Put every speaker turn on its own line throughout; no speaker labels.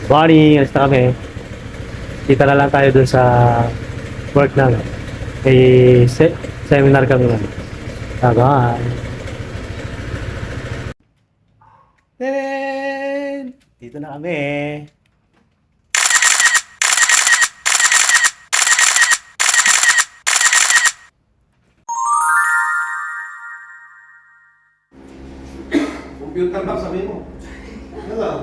Morning, alis na kami. Kita na lang tayo dun sa work namin. Seminar kami naman. Bye. Dito na kami.
Computer ba sabihin mo? Ano lang?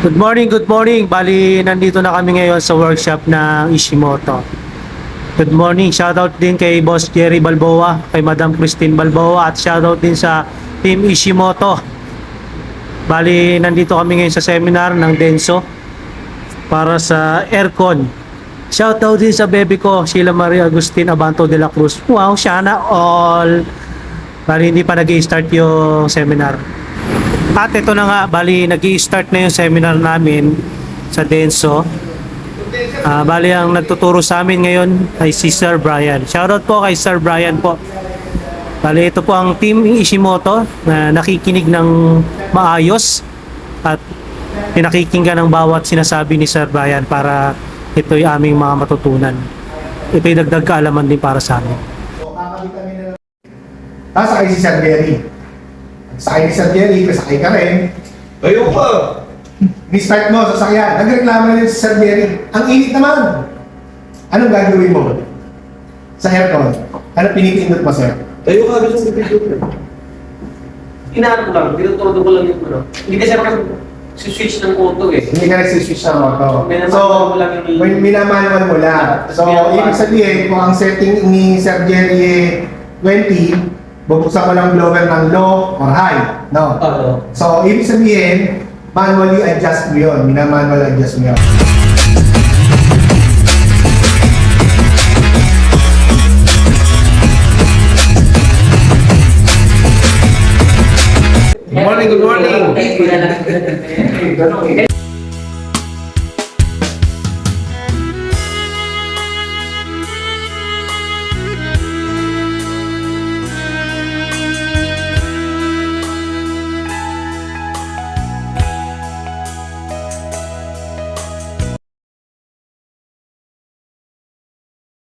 Good morning, good morning. Bali, nandito na kami ngayon sa workshop ng Ishimoto. Good morning. Shoutout din kay Boss Jerry Balboa, kay Madam Christine Balboa, at shoutout din sa Team Ishimoto. Bali, nandito kami ngayon sa seminar ng Denso para sa aircon. Shoutout din sa baby ko, Sheila Maria Agustin Abanto de la Cruz. Wow, sana all. Bali, hindi pa nag-i-start yung seminar. At ito na nga, bali nag-i-start na yung seminar namin sa Denso. Bali ang nagtuturo sa amin ngayon ay si Sir Brian. Shoutout po kay Sir Brian po. Bali ito po ang Team Ishimoto na nakikinig ng maayos at pinakikinggan ng bawat sinasabi ni Sir Brian para ito'y aming mga matutunan. Ito'y dagdag kaalaman din para sa amin.
So, kakabitan nila. Sakay si Sir Jerry. Sakay ni Sir Jerry, kasakay ka rin. Tayo ka! Ni-start mo sa sakyan. Nagreklamo na rin si Sir Jerry. Ang init naman! Anong gagawin mo? Sa aircon? Ano pinipindot mo, sir?
Tayo ka, gusto mo video ko. Inaano ko lang, tinuturo ko lang yung ano. Hindi kasi ako switch ng auto eh.
Hindi ka nagsiswitch ng auto.
Minamanual
So,
mo lang yung...
minamanual mo lang. So, ibig sabihin, kung ang setting ni Sir Jerry 20, bubuksan mo lang blower ng low or high. No?
Oo.
So, ibig sabihin, manually adjust mo yun. Minamanual adjust mo yun.
Good morning, good morning!